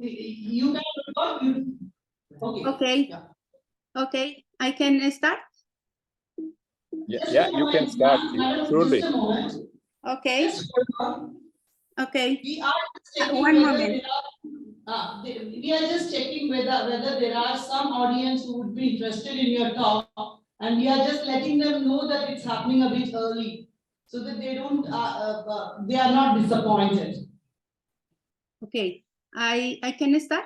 you can record. Okay. Okay. Yeah. Okay, I can start. Yeah, you can start. Surely. Just a moment. Okay. Just hold on. Okay. We are checking One whether moment. we are just checking whether there are some audience who would be interested in your talk, and we are just letting them know that it's happening a bit early, so that they don't they are not disappointed. Okay, I can start.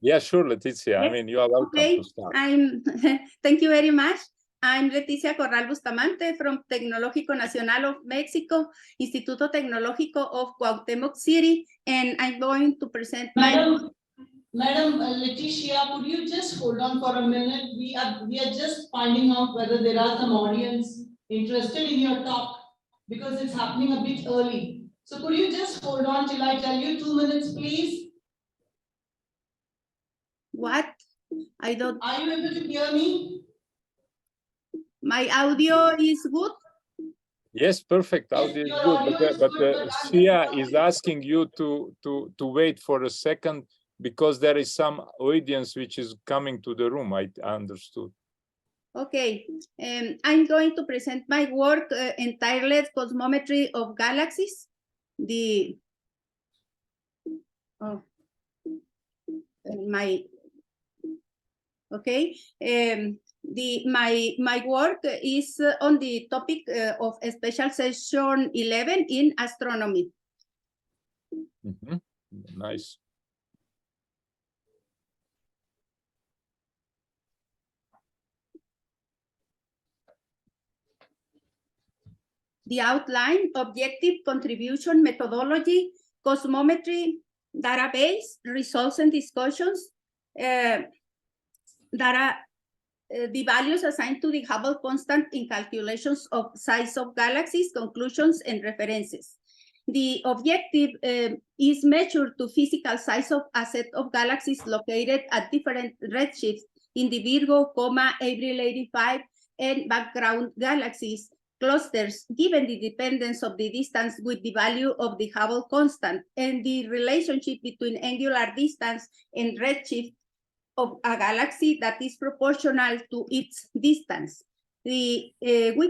Yeah, sure, Leticia. Yes. I mean, you are welcome Okay, to start. thank you very much. I'm Leticia Corral Bustamante from Tecnológico Nacional of Mexico, Instituto Tecnológico of Cuauhtémoc City, and I'm going to present Madam Leticia, could you just hold on for a minute? We are just finding out whether there are some audience interested in your talk, because it's happening a bit early. So could you just hold on till I tell you 2 minutes, please? What? I don't. Are you able to hear me? My audio is good. Yes, perfect. Yes, Audio is your good, audio is but good, but Sia is asking you to wait for a second because there is some audience which is coming to the room. I understood. Okay, I'm going to present my work entitled Cosmometry of Galaxies. My work is on the topic of special session 11 in astronomy. Nice. The outline, objective, contribution, methodology, cosmometry, database, results and discussions, the values assigned to the Hubble constant in calculations of size of galaxies, conclusions, and references. The objective is measured to physical size of a set of galaxies located at different redshifts in the Virgo, April 85, and background galaxies clusters, given the dependence of the distance with the value of the Hubble constant and the relationship between angular distance and redshift of a galaxy that is proportional to its distance. We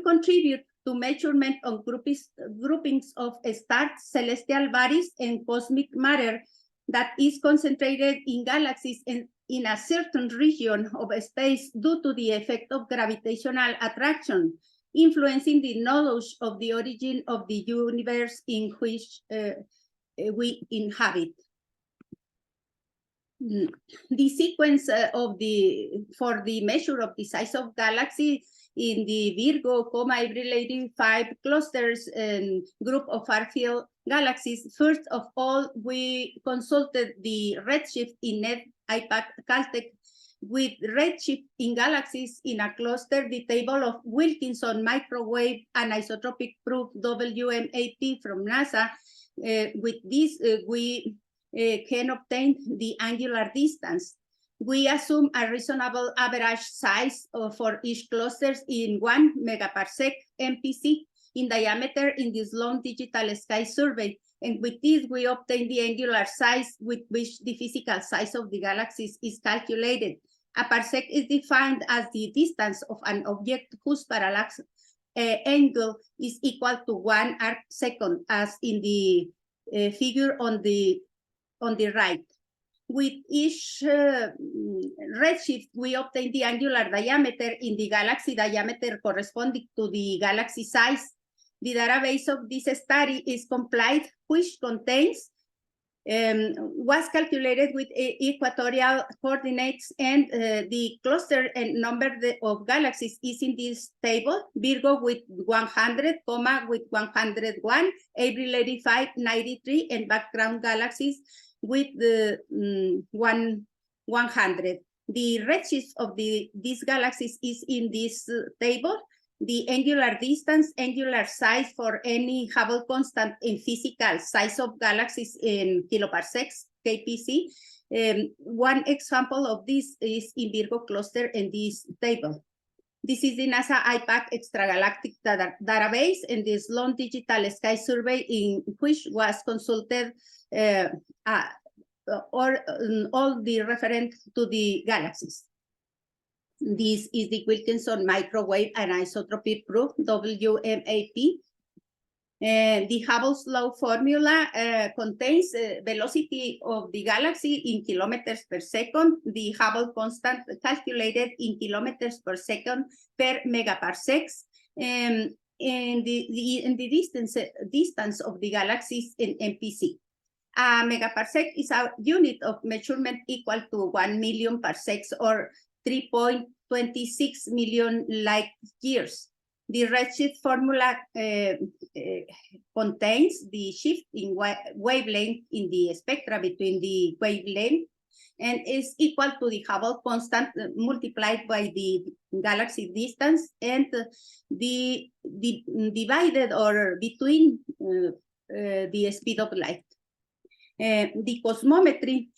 contribute to measurement of groupings of stars, celestial bodies, and cosmic matter that is concentrated in galaxies and in a certain region of space due to the effect of gravitational attraction, influencing the knowledge of the origin of the universe in which we inhabit. The sequence for the measure of the size of galaxy in the Virgo, April 85 clusters and group of far-field galaxies. First of all, we consulted the redshift in Net IPAC Caltech with redshift in galaxies in a cluster, the table of Wilkinson microwave anisotropic proof WMAP from NASA. With this, we can obtain the angular distance. We assume a reasonable average size for each cluster in 1 megaparsec MPC in diameter in the Sloan Digital Sky Survey. And with this, we obtain the angular size with which the physical size of the galaxies is calculated. A parsec is defined as the distance of an object whose parallax angle is equal to 1 arc second, as in the figure on the right. With each redshift, we obtain the angular diameter in the galaxy diameter corresponding to the galaxy size. The database of this study is complete, which contains was calculated with equatorial coordinates, and the cluster and number of galaxies is in this table. Virgo with 100, with 101, April 85, 93, and background galaxies with the 100. The redshift of these galaxies is in this table. The angular distance, angular size for any Hubble constant in physical size of galaxies in kiloparsecs, KPC. One example of this is in Virgo cluster in this table. This is the NASA IPAC extragalactic database and the Sloan Digital Sky Survey, in which was consulted all the referent to the galaxies. This is the Wilkinson microwave anisotropy proof, WMAP. The Hubble's law formula contains velocity of the galaxy in kilometers per second, the Hubble constant calculated in kilometers per second per megaparsecs, and the distance of the galaxies in MPC. A megaparsec is a unit of measurement equal to 1 million parsecs or 3.26 million light years. The redshift formula contains the shift in wavelength in the spectra between the wavelength and is equal to the Hubble constant multiplied by the galaxy distance and the divided or between the speed of light. The cosmometry.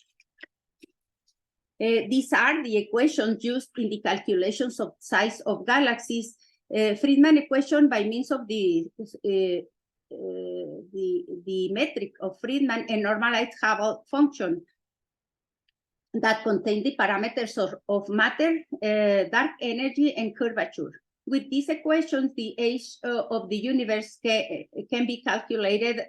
These are the equations used in the calculations of size of galaxies. Friedman equation by means of the metric of Friedman and normalized Hubble function that contain the parameters of matter, dark energy, and curvature. With these equations, the age of the universe can be calculated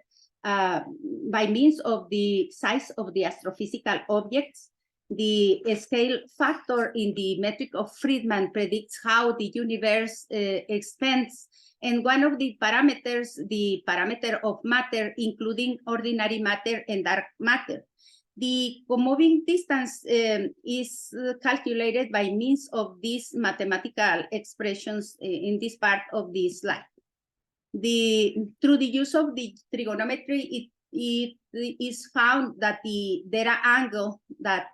by means of the size of the astrophysical objects. The scale factor in the metric of Friedman predicts how the universe expands, and one of the parameters, the parameter of matter, including ordinary matter and dark matter. The co-moving distance is calculated by means of these mathematical expressions in this part of the slide. Through the use of the trigonometry, it is found that the theta angle that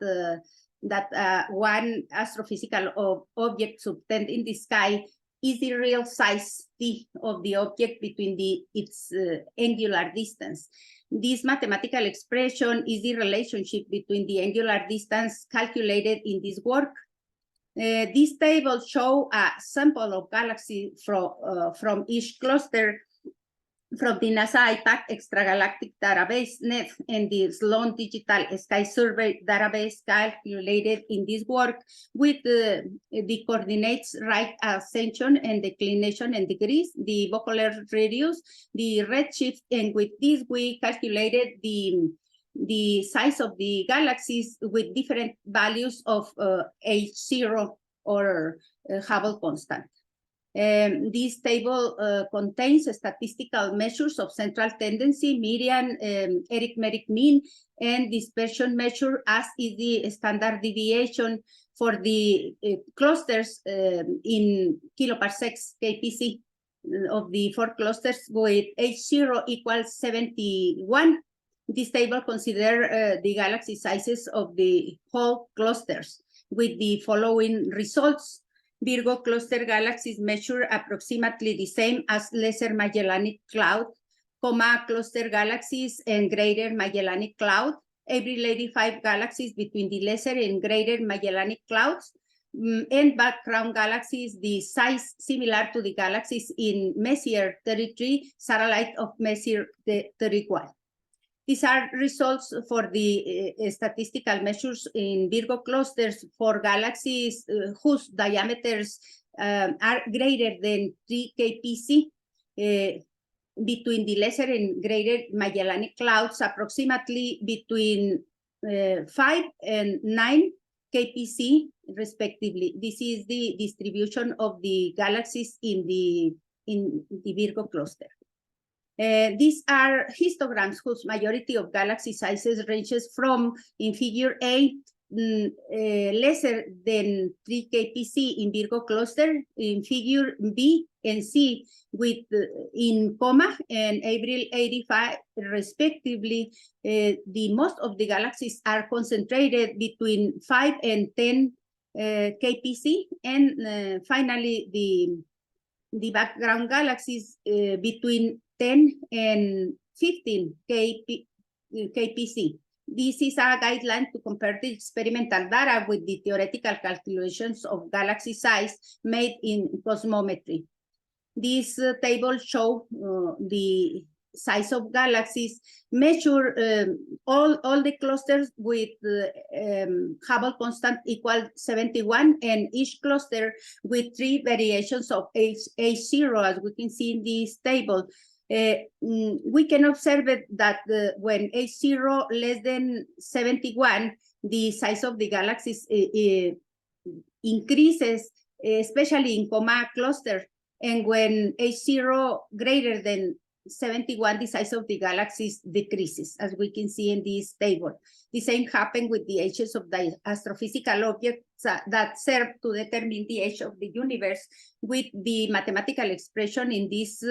one astrophysical object subtend in the sky is the real size t of the object between its angular distance. This mathematical expression is the relationship between the angular distance calculated in this work. This table shows a sample of galaxies from each cluster from the NASA IPAC Extragalactic Database Net and the Sloan Digital Sky Survey database calculated in this work with the coordinates right ascension and declination and degrees, the Vauquelin radius, the redshift, and with this we calculated the size of the galaxies with different values of H0 or Hubble constant. This table contains statistical measures of central tendency, median, arithmetic mean, and dispersion measure, as is the standard deviation for the clusters in kiloparsecs KPC of the 4 clusters with H0 equals 71. This table considers the galaxy sizes of the whole clusters with the following results. Virgo cluster galaxies measure approximately the same as Lesser Magellanic Cloud, cluster galaxies and Greater Magellanic Cloud, every Lady 5 galaxies between the Lesser and Greater Magellanic Clouds, and background galaxies, the size similar to the galaxies in Messier 33, satellite of Messier 31. These are results for the statistical measures in Virgo clusters for galaxies whose diameters are greater than 3 kpc between the Lesser and Greater Magellanic Clouds, approximately between 5 and 9 kpc respectively. This is the distribution of the galaxies in the Virgo cluster. These are histograms whose majority of galaxy sizes ranges from, in figure A, lesser than 3 kpc in Virgo cluster, in figure B and C with in comma and April 85 respectively. The most of the galaxies are concentrated between 5 and 10 kpc, and finally the background galaxies between 10 and 15 kpc. This is a guideline to compare the experimental data with the theoretical calculations of galaxy size made in cosmometry. This table shows the size of galaxies, measure all the clusters with Hubble constant equal 71, and each cluster with 3 variations of H0, as we can see in this table. We can observe that when H0 less than 71, the size of the galaxies increases, especially in coma cluster. And when H0 greater than 71, the size of the galaxies decreases, as we can see in this table. The same happened with the ages of the astrophysical objects that serve to determine the age of the universe, with the mathematical expression in this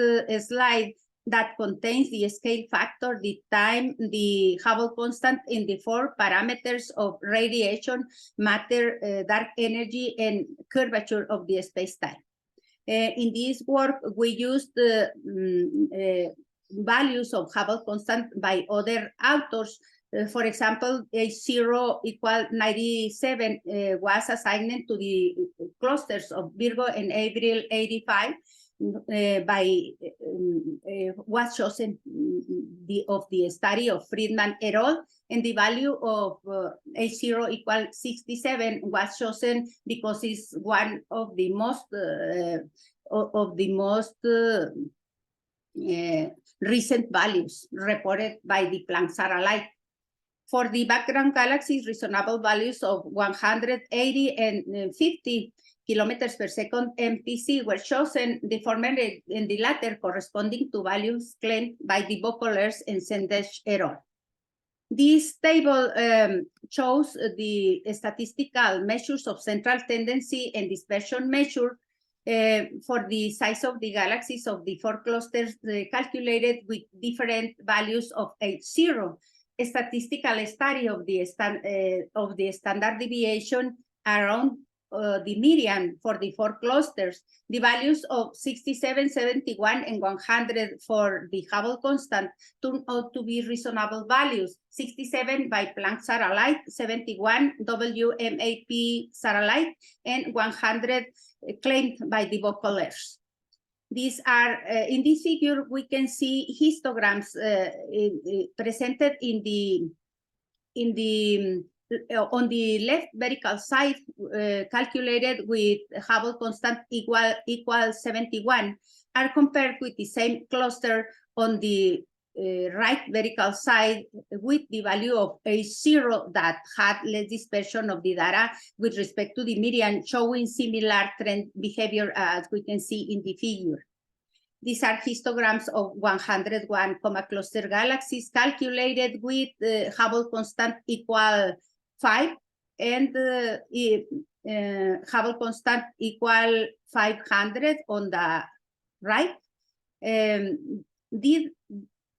slide that contains the scale factor, the time, the Hubble constant, in the 4 parameters of radiation, matter, dark energy, and curvature of the space-time. In this work, we used the values of Hubble constant by other authors. For example, H0 equal 97 was assigned to the clusters of Virgo and April 85 was chosen of the study of Friedman et al. And the value of H0 equal 67 was chosen because it's one of the most recent values reported by the Planck satellite. For the background galaxies, reasonable values of 180 and 50 kilometers per second MPC were chosen, the former and the latter corresponding to values claimed by the Vaucouleurs and Sendesh et al. This table shows the statistical measures of central tendency and dispersion measure for the size of the galaxies of the 4 clusters calculated with different values of H0. A statistical study of the standard deviation around the median for the 4 clusters. The values of 67, 71, and 100 for the Hubble constant turned out to be reasonable values. 67 by Planck satellite, 71 WMAP satellite, and 100 claimed by the Vaucouleurs. These are, in this figure, we can see histograms presented on the left vertical side, calculated with Hubble constant equal 71, are compared with the same cluster on the right vertical side with the value of H0 that had less dispersion of the data with respect to the median, showing similar trend behavior as we can see in the figure. These are histograms of 101 coma cluster galaxies calculated with Hubble constant equal 5 and Hubble constant equal 500 on the right.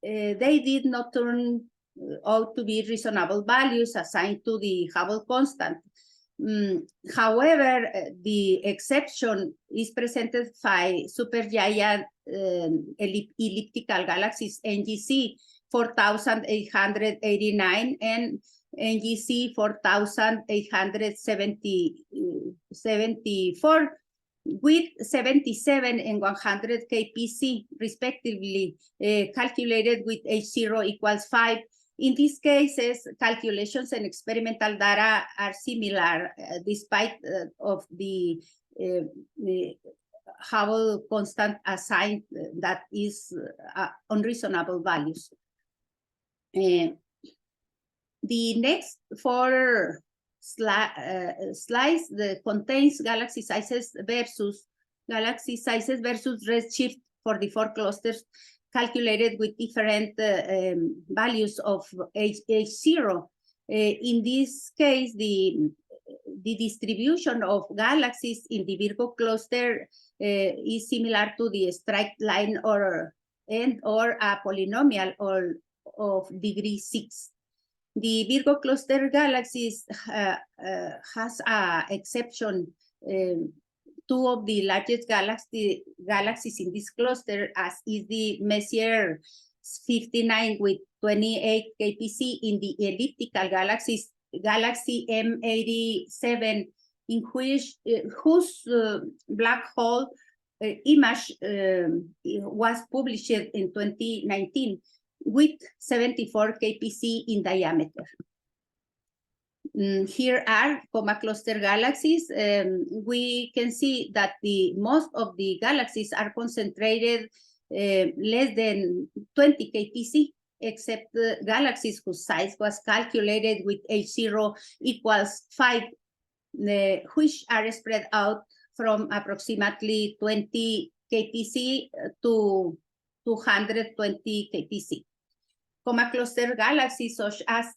They did not turn out to be reasonable values assigned to the Hubble constant. However, the exception is presented by supergiant elliptical galaxies, NGC 4889 and NGC 4874, with 77 and 100 kpc respectively, calculated with H0 equals 5. In these cases, calculations and experimental data are similar, despite of the Hubble constant assigned that is unreasonable values. The next 4 slides contains galaxy sizes versus redshift for the 4 clusters calculated with different values of H0. In this case, the distribution of galaxies in the Virgo cluster is similar to the straight line or a polynomial of degree 6. The Virgo cluster galaxies has an exception. 2 of the largest galaxies in this cluster, as is the Messier 59 with 28 kpc in the elliptical galaxies, galaxy M87, in whose black hole image was published in 2019 with 74 kpc in diameter. Here are coma cluster galaxies. We can see that most of the galaxies are concentrated less than 20 kpc, except the galaxies whose size was calculated with H0 equals 5, which are spread out from approximately 20 kpc to 220 kpc. Coma cluster galaxies such as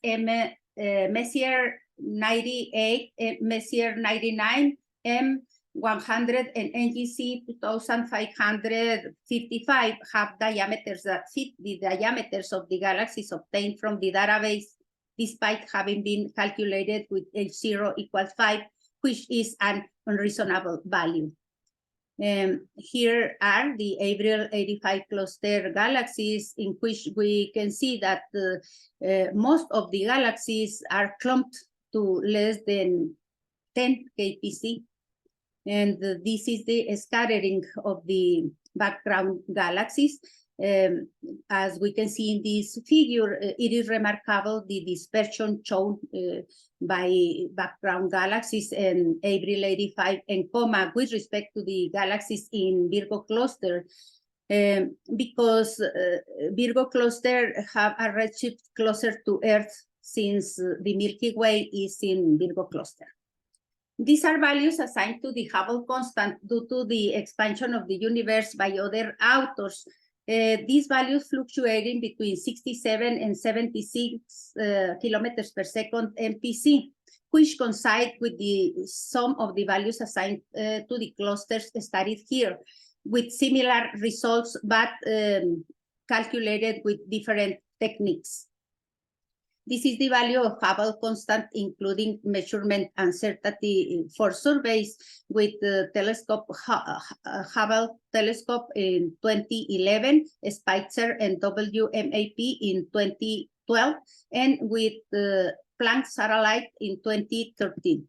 Messier 98, Messier 99, M100, and NGC 2555 have diameters that fit the diameters of the galaxies obtained from the database, despite having been calculated with H0 equals 5, which is an unreasonable value. Here are the Avril 85 cluster galaxies, in which we can see that most of the galaxies are clumped to less than 10 kpc. And this is the scattering of the background galaxies. As we can see in this figure, it is remarkable the dispersion shown by background galaxies and Avril 85 and coma with respect to the galaxies in Virgo cluster, because Virgo cluster have a redshift closer to Earth, since the Milky Way is in Virgo cluster. These are values assigned to the Hubble constant due to the expansion of the universe by other authors. These values fluctuating between 67 and 76 kilometers per second MPC, which coincide with the sum of the values assigned to the clusters studied here, with similar results, but calculated with different techniques. This is the value of Hubble constant, including measurement uncertainty for surveys with the telescope Hubble telescope in 2011, Spitzer and WMAP in 2012, and with the Planck satellite in 2013.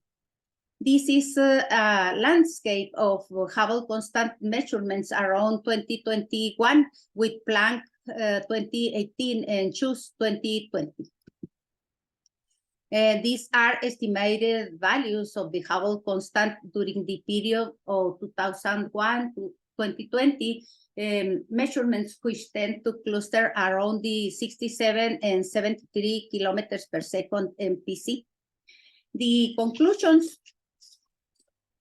This is a landscape of Hubble constant measurements around 2021 with Planck 2018 and CHUS 2020. These are estimated values of the Hubble constant during the period of 2001 to 2020, measurements which tend to cluster around the 67 and 73 kilometers per second MPC. The conclusions: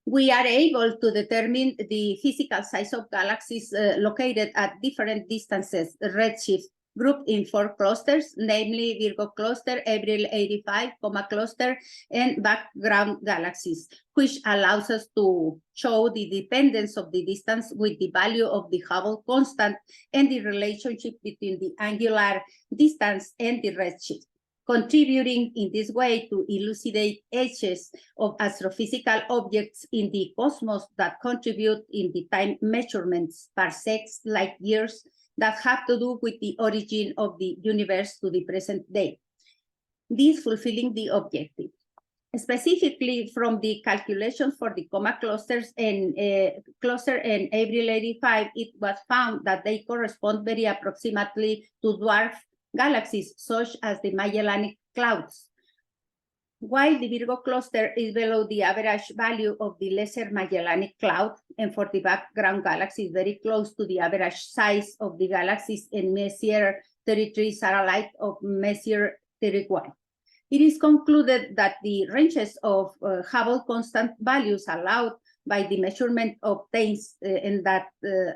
we are able to determine the physical size of galaxies located at different distances, redshift, grouped in 4 clusters, namely Virgo cluster, Avril 85, coma cluster, and background galaxies, which allows us to show the dependence of the distance with the value of the Hubble constant and the relationship between the angular distance and the redshift, contributing in this way to elucidate edges of astrophysical objects in the cosmos that contribute in the time measurements, parsecs, light years, that have to do with the origin of the universe to the present day. This fulfilling the objective. Specifically from the calculations for the coma clusters and cluster and Avril 85, it was found that they correspond very approximately to dwarf galaxies such as the Magellanic Clouds, while the Virgo cluster is below the average value of the Lesser Magellanic Cloud, and for the background galaxies very close to the average size of the galaxies in Messier 33 satellite of Messier 31. It is concluded that the ranges of Hubble constant values allowed by the measurement obtains and that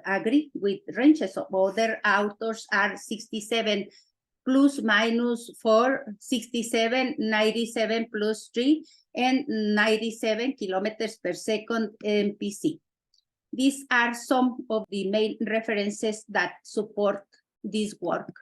agree with ranges of other authors are 67 plus minus 4, 67, 97 plus 3, and 97 kilometers per second MPC. These are some of the main references that support this work.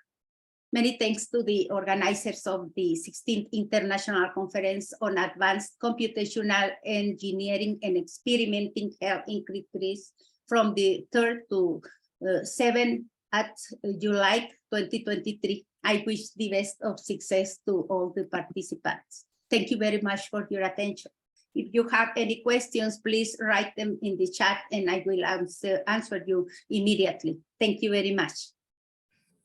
Many thanks to the organizers of the 16th International Conference on Advanced Computational Engineering and Experimenting held in Crete from the 3rd to 7th at July 2023. I wish the best of success to all the participants. Thank you very much for your attention. If you have any questions, please write them in the chat and I will answer you immediately. Thank you very much.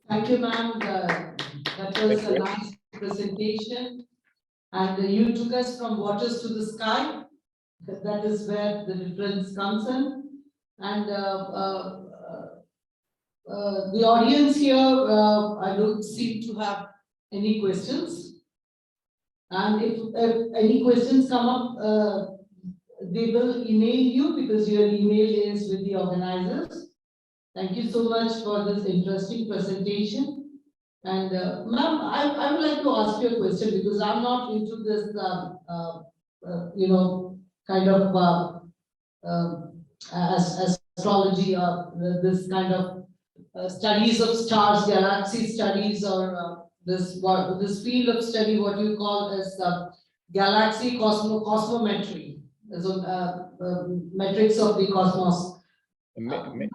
Thank you, ma'am. That was a nice presentation. And you took us from waters to the sky. That is where the difference comes in. And the audience here, I don't seem to have any questions. And if any questions come up, they will email you because your email is with the organizers. Thank you so much for this interesting presentation. And ma'am, I would like to ask you a question because I'm not into this, kind of astrology or this kind of studies of stars, galaxy studies, or this field of study, what you call as galaxy cosmometry, as metrics of the cosmos. Maybe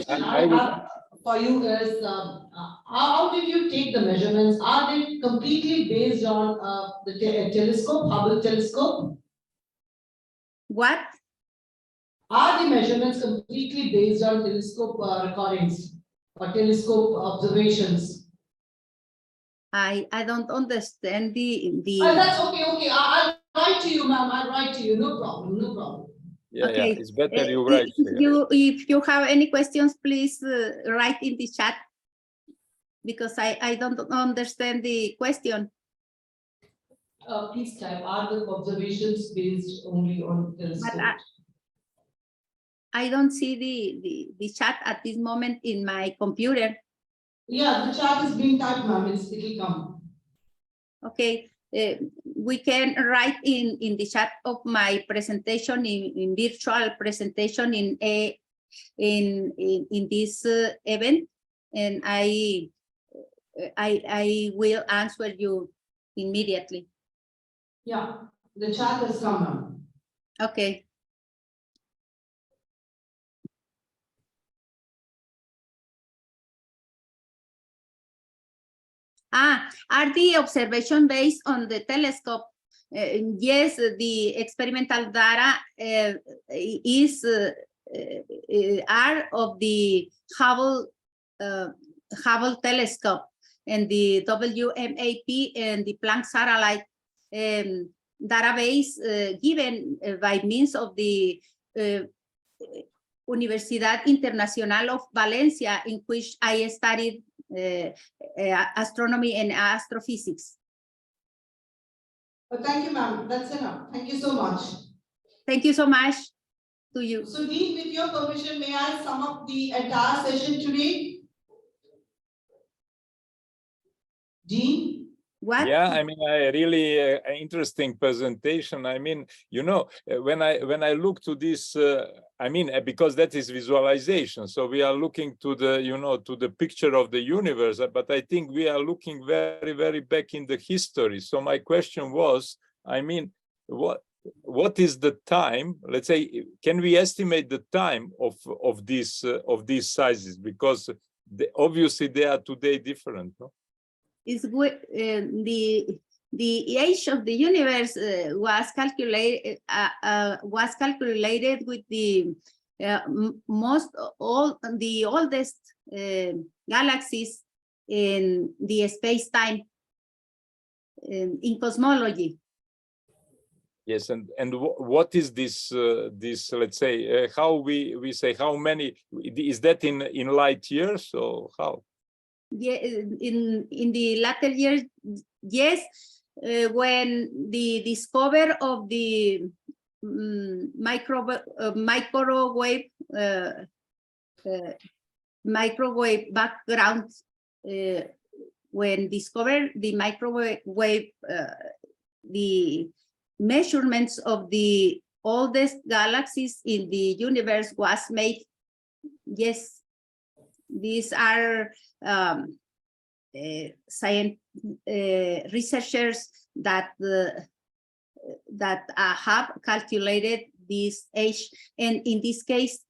I have for you is how did you take the measurements? Are they completely based on the telescope, Hubble telescope? What? Are the measurements completely based on telescope recordings or telescope observations? I don't understand the. That's okay. I'll write to you, ma'am. I'll write to you. No problem. No problem. Yeah, Okay. it's better you write. If you have any questions, please write in the chat because I don't understand the question. Please type, are the observations based only on telescope? But I don't see the chat at this moment in my computer. Yeah, the chat is being typed, ma'am. It'll come. Okay. We can write in the chat of my presentation in virtual presentation in this event, and I will answer you immediately. Yeah, the chat has come, ma'am. Okay. Are the observation based on the telescope? Yes, the experimental data are of the Hubble telescope and the WMAP and the Planck satellite database given by means of the Universidad Internacional of Valencia, in which I studied astronomy and astrophysics. But thank you, ma'am. That's enough. Thank you so much. Thank you so much to you. So, Dean, with your permission, may I sum up the entire session today? Dean? What? Yeah, I mean, a really interesting presentation. I mean, you know, when I look to this, I mean, because that is visualization. So we are looking to the, you know, to the picture of the universe, but I think we are looking very, very back in the history. So my question was, I mean, what is the time? Let's say, can we estimate the time of these sizes? Because obviously they are today different, no? Is the age of the universe was calculated with the the oldest galaxies in the space-time in cosmology. Yes, and what is this this, let's say, how we say, how many is that in light years, or how? Yeah, in the latter years, yes, when the discovery of the microwave background, when discovered the microwave, the measurements of the oldest galaxies in the universe was made. Yes, these are researchers that have calculated this age, and in this case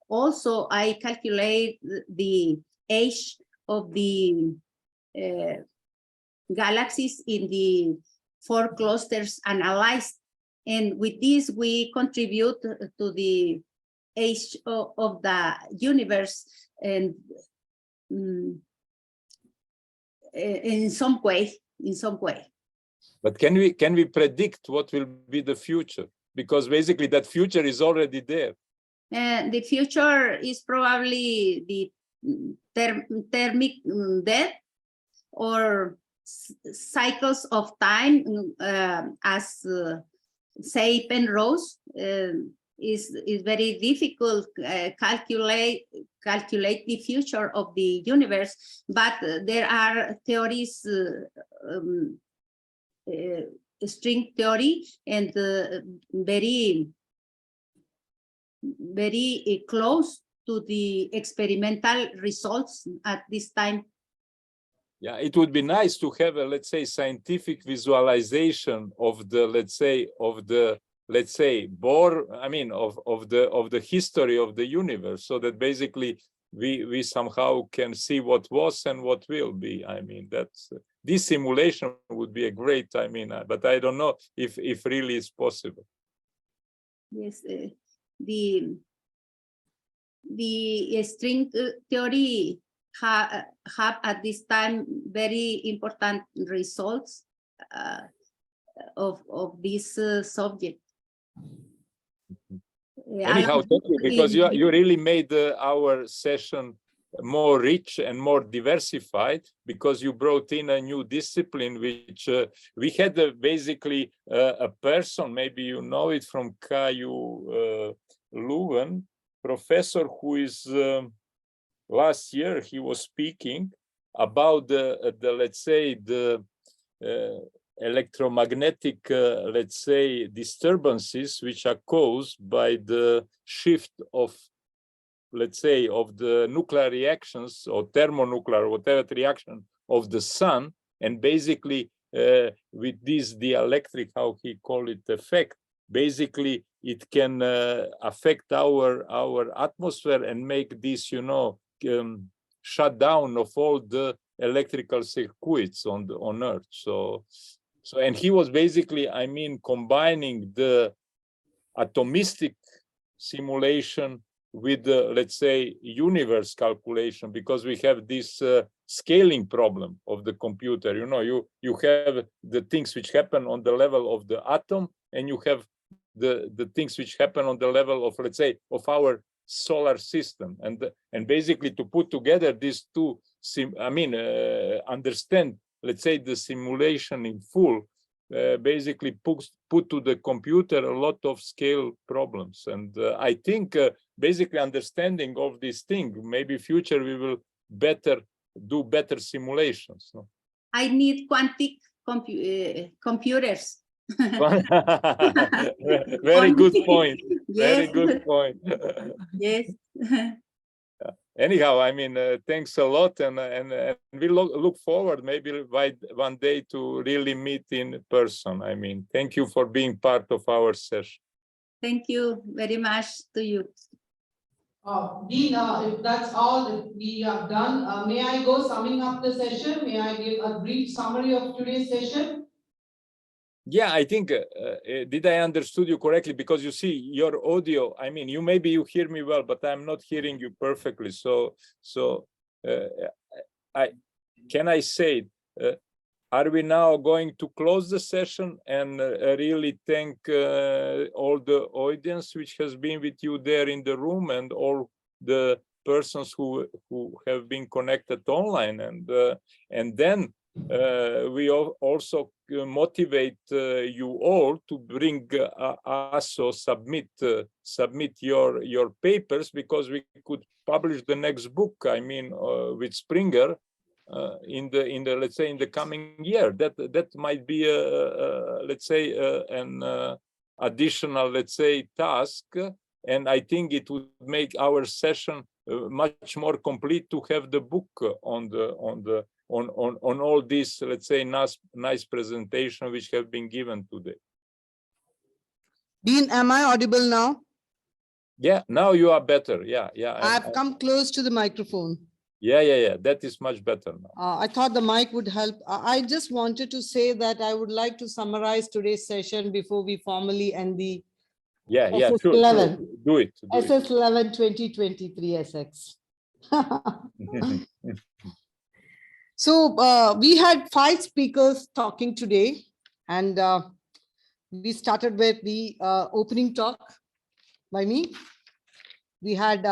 also I calculate the age of the galaxies in the 4 clusters analyzed, And with this, we contribute to the age of the universe, and in some way. But can we predict what will be the future? Because basically that future is already there. The future is probably the thermic death, or cycles of time, as say Penrose, is very difficult calculate the future of the universe, but there are theories, string theory, and very close to the experimental results at this time. Yeah, it would be nice to have a, let's say, scientific visualization of the, let's say, of the history of the universe, so that basically we somehow can see what was and what will be. I mean, that's this simulation would be a great, but I don't know if really it's possible. Yes, the string theory have at this time very important results of this subject. Anyhow, thank you, because you really made our session more rich and more diversified, because you brought in a new discipline, which we had basically a person, maybe you know it from KU Leuven, professor, who is last year he was speaking about the let's say the electromagnetic let's say disturbances which are caused by the shift of, let's say, of the nuclear reactions or thermonuclear, whatever reaction of the sun, and basically with this dielectric, how he called it, effect, basically it can affect our atmosphere and make this, you know, shutdown of all the electrical circuits on Earth. So and he was basically, I mean, combining the atomistic simulation with the, let's say, universe calculation, because we have this scaling problem of the computer. You know, you have the things which happen on the level of the atom, and you have the things which happen on the level of, let's say, of our solar system, and basically to put together these two, understand, let's say, the simulation in full, basically put to the computer a lot of scale problems. And I think basically understanding of this thing, maybe future we will do better simulations. No? I need quantic computers. Very good point. Yes. Very good point. Yes. Anyhow, I mean, thanks a lot, and we look forward maybe one day to really meet in person. I mean, thank you for being part of our session. Thank you very much to you. Dean, if that's all that we have done, may I go summing up the session? May I give a brief summary of today's session? Yeah, I think, did I understood you correctly? Because you see your audio, I mean, maybe you hear me well, but I'm not hearing you perfectly. So can I say, are we now going to close the session and really thank all the audience which has been with you there in the room, and all the persons who have been connected online, and then we also motivate you all to bring us or submit your papers, because we could publish the next book, I mean, with Springer in the let's say in the coming year. That might be let's say an additional, let's say, task, and I think it would make our session much more complete to have the book on all these, let's say, nice presentation which have been given today. Dean, am I audible now? Yeah, now you are better. Yeah. I've come close to the microphone. Yeah. That is much better now. I thought the mic would help. I just wanted to say that I would like to summarize today's session before we formally end the Yeah, SS sure. 11. Do it. SS 11 2023 SX. So we had 5 speakers talking today, and we started with the opening talk by me. We had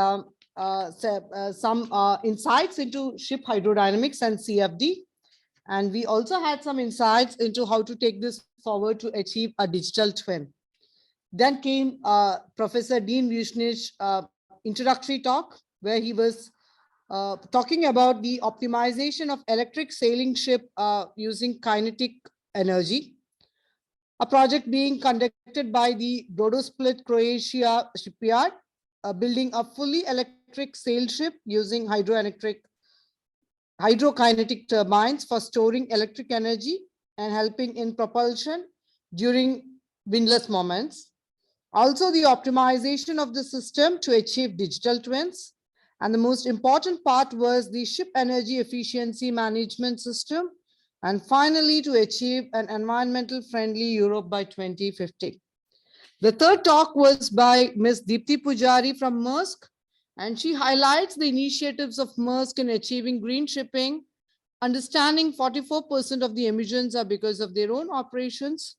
some insights into ship hydrodynamics and CFD. And we also had some insights into how to take this forward to achieve a digital twin. Then came Professor Dean Vishnich's introductory talk, where he was talking about the optimization of electric sailing ship using kinetic energy, a project being conducted by the Brodosplit Croatia shipyard, building a fully electric sail ship using hydrokinetic turbines for storing electric energy and helping in propulsion during windless moments. Also, the optimization of the system to achieve digital twins. And the most important part was the ship energy efficiency management system. And finally, to achieve an environmental friendly Europe by 2050. The third talk was by Ms. Deepti Pujari from Maersk, and she highlights the initiatives of Maersk in achieving green shipping, understanding 44% of the emissions are because of their own operations.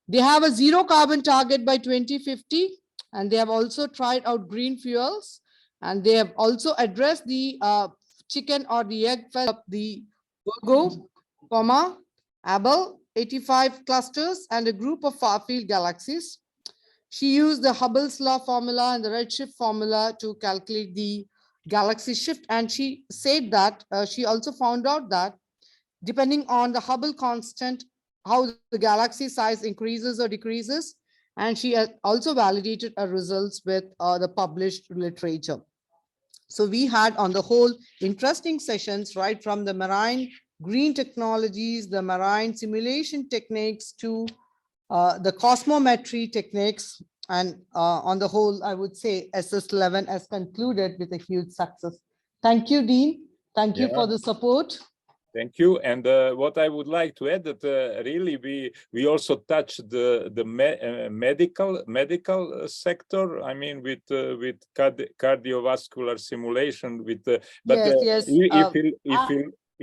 They have a zero carbon target by 2050, and they have also tried out green fuels, and they have also addressed the chicken or the egg of the Virgo, Abel, 85 clusters, and a group of far-field galaxies. She used the Hubble's law formula and the redshift formula to calculate the galaxy shift. And she said that she also found out that depending on the Hubble constant, how the galaxy size increases or decreases. And she also validated her results with the published literature. So we had on the whole interesting sessions, right from the marine green technologies, the marine simulation techniques to the Cosmometry techniques, and on the whole, I would say SS11 has concluded with a huge success. Thank you, Dean. Thank you for the support. Thank you. And what I would like to add that really we also touched the medical sector. I mean, with cardiovascular simulation.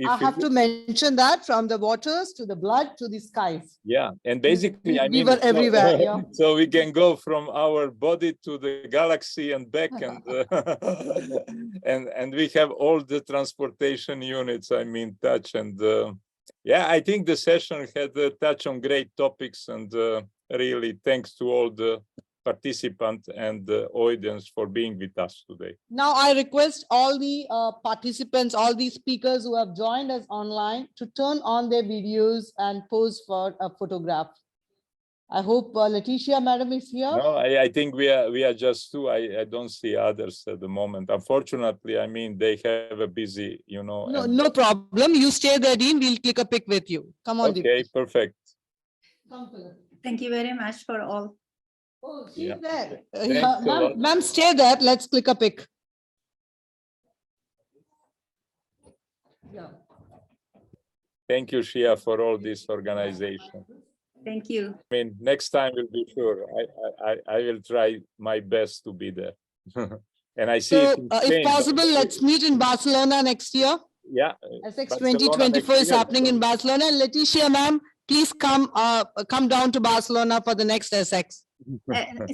I have to mention that from the waters to the blood to the skies. Yeah, and basically, we were everywhere. Yeah. So we can go from our body to the galaxy and back, and and we have all the transportation units. I mean, touch and yeah, I think the session had a touch on great topics, and really thanks to all the participants and the audience for being with us today. Now I request all the participants, all the speakers who have joined us online to turn on their videos and pose for a photograph. I hope Leticia madam is here. No, I think we are just two. I don't see others at the moment. Unfortunately, I mean, they have a busy, you know. No problem. You stay there, Dean. We'll click a pic with you. Come on. Okay, Deep. Perfect. Thank you very much for all. Oh, she's there. Ma'am, stay there. Let's click a pic. Yeah. Thank you, Shia, for all this organization. Thank you. I mean, next time we'll be sure. I will try my best to be there. And I see. So, if possible, let's meet in Barcelona next year. Yeah. SX 2024 is happening in Barcelona. Leticia, ma'am, please come down to Barcelona for the next SX.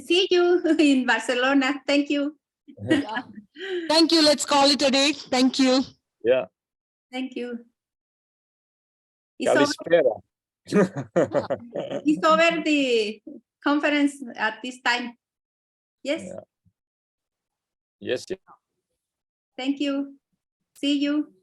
See you in Barcelona. Thank you. Thank you. Let's call it a day. Thank you. Yeah. Thank you. Calispera. It's over the conference at this time. Yes. Yeah. Yes. Thank you. See you.